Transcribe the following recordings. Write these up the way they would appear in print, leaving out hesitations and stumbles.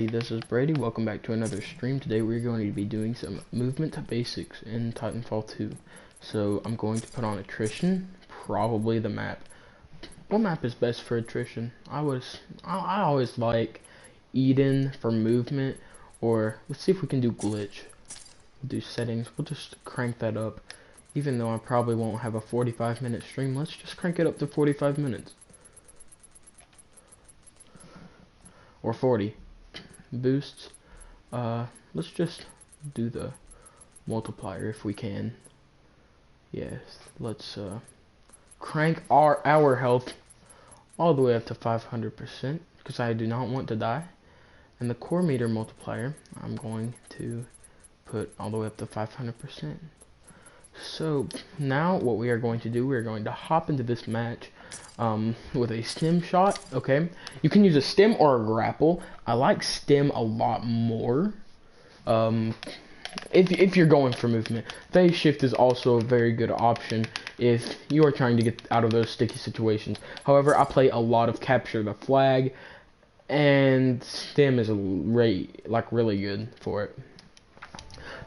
This is Brady. Welcome back to another stream. Today we're going to be doing some movement basics in Titanfall 2. So I'm going to put on attrition, probably the map. What map is best for attrition? I always like Eden for movement, or let's see if we can do glitch. We'll do settings. We'll just crank that up. Even though I probably won't have a 45-minute stream, let's just crank it up to 45 minutes. Or 40. Boosts. Let's just do the multiplier if we can. Yes, let's crank our health all the way up to 500% because I do not want to die. And the core meter multiplier, I'm going to put all the way up to 500%. So now what we are going to do, we're going to hop into this match with a stem shot. Okay, you can use a stem or a grapple. I like stem a lot more. If you're going for movement, phase shift is also a very good option if you are trying to get out of those sticky situations. However, I play a lot of capture the flag, and stem is really good for it.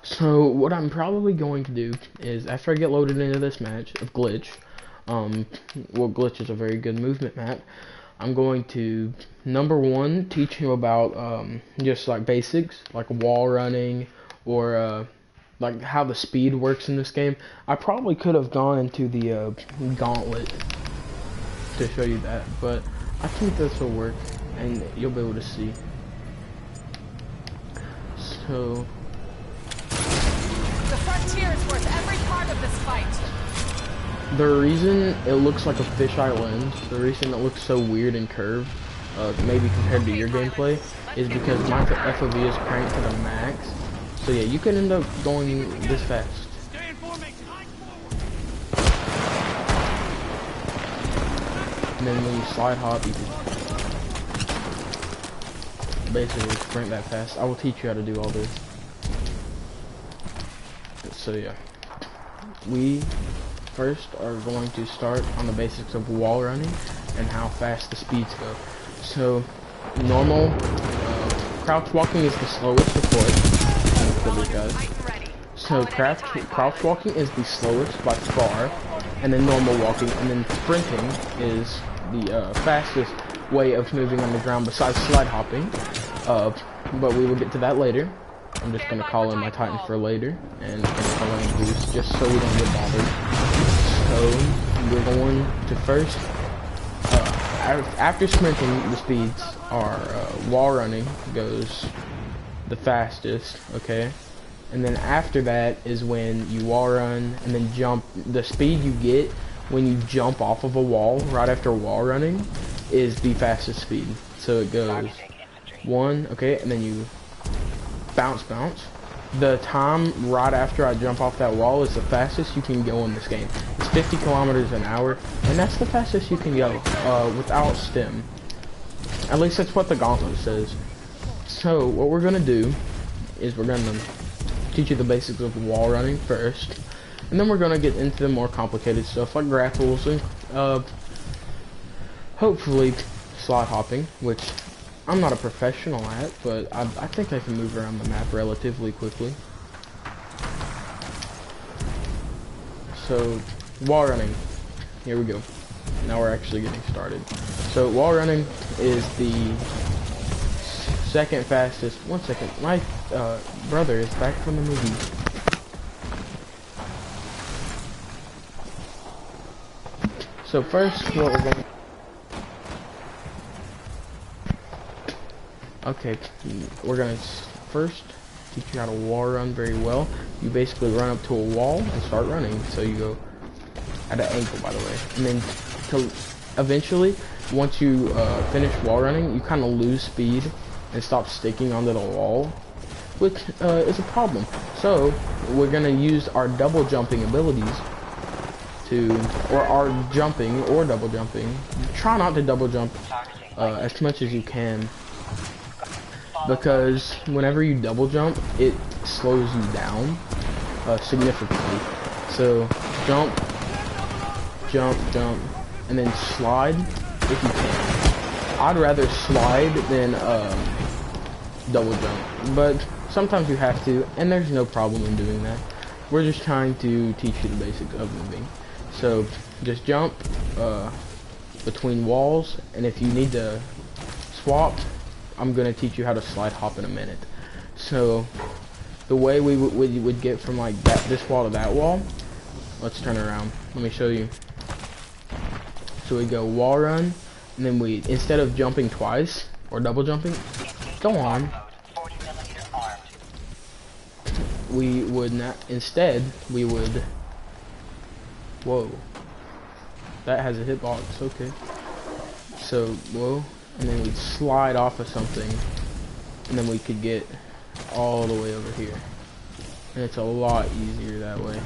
So what I'm probably going to do is after I get loaded into this match of glitch, well, glitch is a very good movement map. I'm going to, number one, teach you about just like basics, like wall running, or like how the speed works in this game. I probably could have gone into the gauntlet to show you that, but I think this will work, and you'll be able to see. So the frontier is worth every part of this fight. The reason it looks like a fisheye lens, the reason it looks so weird and curved, maybe compared to your gameplay, is because my FOV is cranked to the max. So yeah, you can end up going this fast. And then when you slide hop, you can basically sprint that fast. I will teach you how to do all this. So yeah, we first are going to start on the basics of wall running and how fast the speeds go. So normal crouch walking is the slowest, of course. So crouch walking is the slowest by far, and then normal walking, and then sprinting is the fastest way of moving on the ground besides slide hopping. But we will get to that later. I'm just gonna call in my Titan for later and call in boost just so we don't get bothered. So we're going to first, after sprinting, the speeds are wall running goes the fastest, okay? And then after that is when you wall run and then jump. The speed you get when you jump off of a wall right after wall running is the fastest speed. So it goes 1, okay, and then you bounce. The time right after I jump off that wall is the fastest you can go in this game. It's 50 kilometers an hour, and that's the fastest you can go without stem. At least that's what the gauntlet says. So what we're gonna do is we're gonna teach you the basics of wall running first, and then we're gonna get into the more complicated stuff like grapples and hopefully slide hopping, which I'm not a professional at, but I think I can move around the map relatively quickly. So, wall running. Here we go. Now we're actually getting started. So, wall running is the second fastest. 1 second. My brother is back from the movie. So first, what we're going. Okay, we're gonna first teach you how to wall run very well. You basically run up to a wall and start running. So you go at an angle, by the way, and then eventually, once you finish wall running, you kind of lose speed and stop sticking onto the wall, which is a problem. So we're gonna use our double jumping abilities or our jumping or double jumping. Try not to double jump as much as you can, because whenever you double jump, it slows you down significantly. So jump, and then slide if you can. I'd rather slide than double jump, but sometimes you have to, and there's no problem in doing that. We're just trying to teach you the basics of moving. So just jump between walls, and if you need to swap, I'm gonna teach you how to slide hop in a minute. So the way we would get from like this wall to that wall, let's turn around. Let me show you. So we go wall run, and then we, instead of jumping twice or double jumping, go on. We would not. Instead, we would. Whoa. That has a hitbox. Okay. So whoa, and then we'd slide off of something, and then we could get all the way over here. And it's a lot easier that way.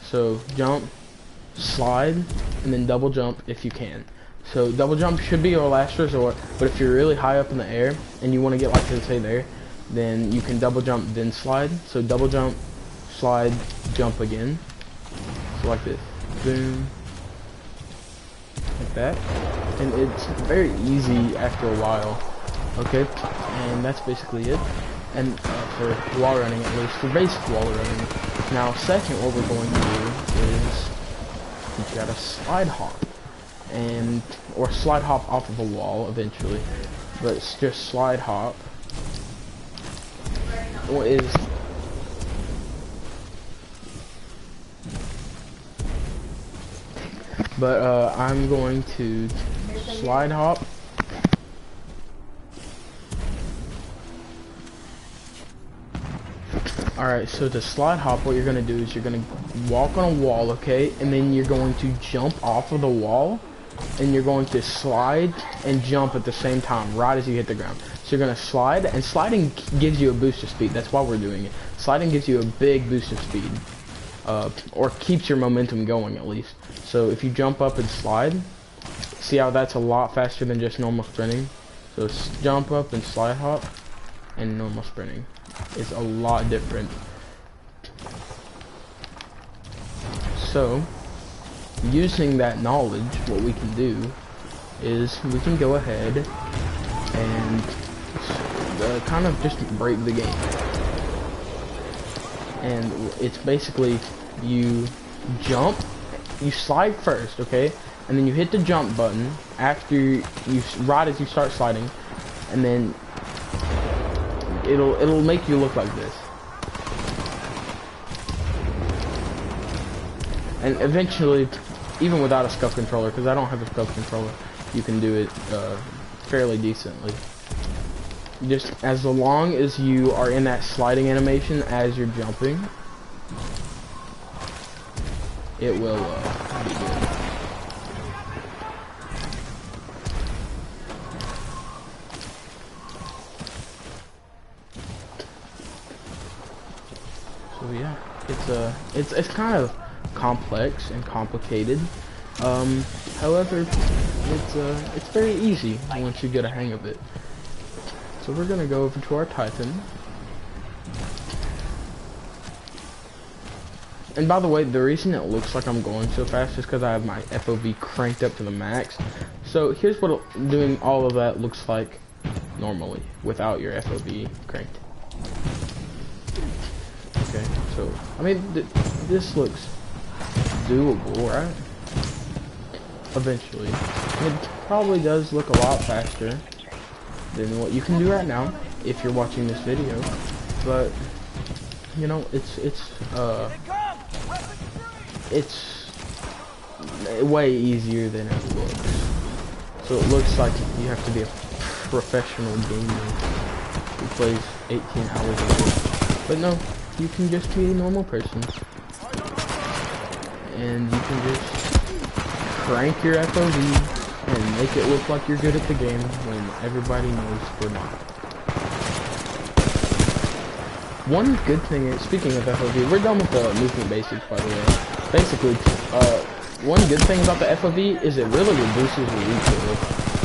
So jump, slide, and then double jump if you can. So double jump should be your last resort, but if you're really high up in the air and you want to get like to say there, then you can double jump then slide. So double jump, slide, jump again. So like this, boom, like that. And it's very easy after a while. Okay, and that's basically it. And for wall running, at least for basic wall running. Now, second, what we're going to do is teach you how to slide hop, and or slide hop off of a wall eventually, but it's just slide hop. What is but I'm going to slide hop. Alright, so to slide hop, what you're going to do is you're going to walk on a wall, okay? And then you're going to jump off of the wall, and you're going to slide and jump at the same time, right as you hit the ground. So you're going to slide, and sliding gives you a boost of speed. That's why we're doing it. Sliding gives you a big boost of speed, or keeps your momentum going at least. So if you jump up and slide, see how that's a lot faster than just normal sprinting? So jump up and slide hop, and normal sprinting is a lot different. So using that knowledge, what we can do is we can go ahead and kind of just break the game. And it's basically you jump, you slide first, okay, and then you hit the jump button after you, right as you start sliding, and then it'll make you look like this. And eventually, even without a scuff controller, because I don't have a scuff controller, you can do it fairly decently. Just as long as you are in that sliding animation as you're jumping, it will be good. So yeah, it's kind of complex and complicated. However, it's very easy once you get a hang of it. So we're gonna go over to our Titan. And by the way, the reason it looks like I'm going so fast is because I have my FOV cranked up to the max. So here's what doing all of that looks like normally without your FOV cranked. Okay, so I mean this looks doable, right? Eventually, it probably does look a lot faster than what you can do right now if you're watching this video, but you know, it's way easier than it looks. So it looks like you have to be a professional gamer who plays 18 hours a day, but no, you can just be a normal person, and you can just crank your FOV and make it look like you're good at the game when everybody knows we're not. One good thing is, speaking of FOV, we're done with the movement basics, by the way. Basically, one good thing about the FOV is it really reduces the recoil.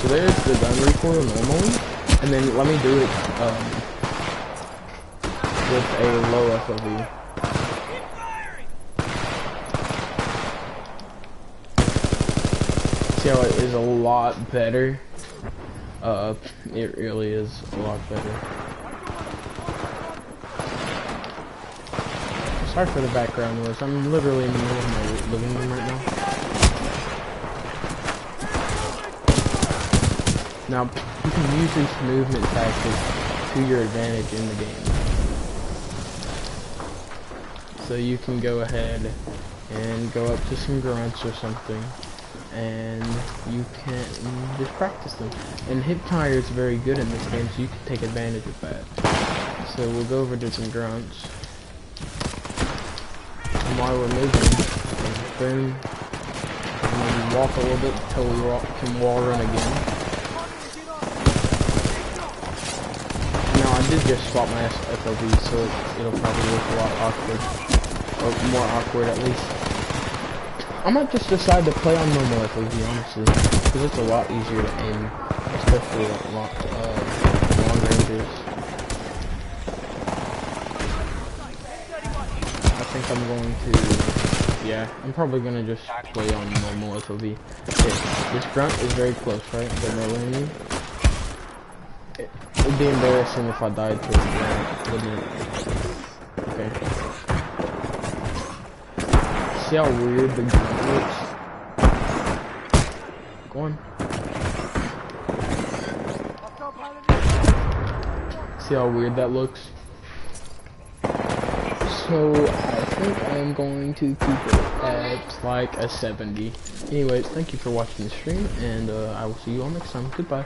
So there's the gun recoil normally, and then let me do it with a low FOV. See how it is a lot better? It really is a lot better. Sorry for the background noise. I'm literally in the middle of my living room right now. Now, you can use these movement tactics to your advantage in the game. So you can go ahead and go up to some grunts or something, and you can just practice them. And hip fire is very good in this game, so you can take advantage of that. So we'll go over to some grunts. And while we're moving, boom, and maybe walk a little bit until we can wall run again. Now I did just swap my FOV, so it'll probably look a lot awkward, or more awkward at least. I might just decide to play on normal FOV, honestly, because it's a lot easier to aim, especially at long ranges. I think I'm going to, yeah, I'm probably going to just play on normal FOV. Okay, this grunt is very close, right? They're nowhere near me. It would be embarrassing if I died to a grunt, wouldn't it? Okay. See how weird the grunt looks? Go on. See how weird that looks? So, I think I'm going to keep it at like a 70. Anyways, thank you for watching the stream, and I will see you all next time. Goodbye.